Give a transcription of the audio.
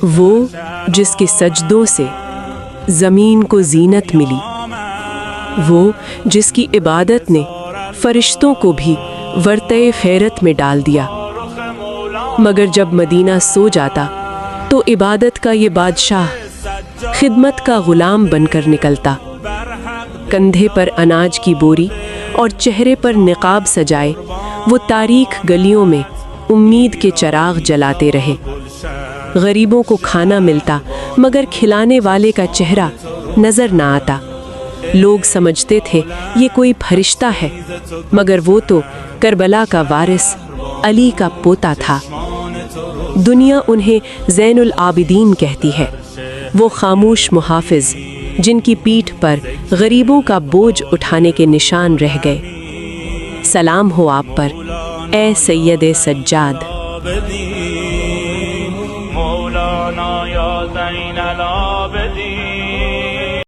وہ جس کے سجدوں سے زمین کو زینت ملی، وہ جس کی عبادت نے فرشتوں کو بھی ورطۂ خیرت میں ڈال دیا۔ مگر جب مدینہ سو جاتا تو عبادت کا یہ بادشاہ خدمت کا غلام بن کر نکلتا، کندھے پر اناج کی بوری اور چہرے پر نقاب سجائے وہ تاریک گلیوں میں امید کے چراغ جلاتے رہے۔ غریبوں کو کھانا ملتا مگر کھلانے والے کا چہرہ نظر نہ آتا۔ لوگ سمجھتے تھے یہ کوئی فرشتہ ہے، مگر وہ تو کربلا کا وارث علی کا پوتا تھا۔ دنیا انہیں زین العابدین کہتی ہے، وہ خاموش محافظ جن کی پیٹھ پر غریبوں کا بوجھ اٹھانے کے نشان رہ گئے۔ سلام ہو آپ پر اے سید سجاد۔ مولانا یا زین العابدین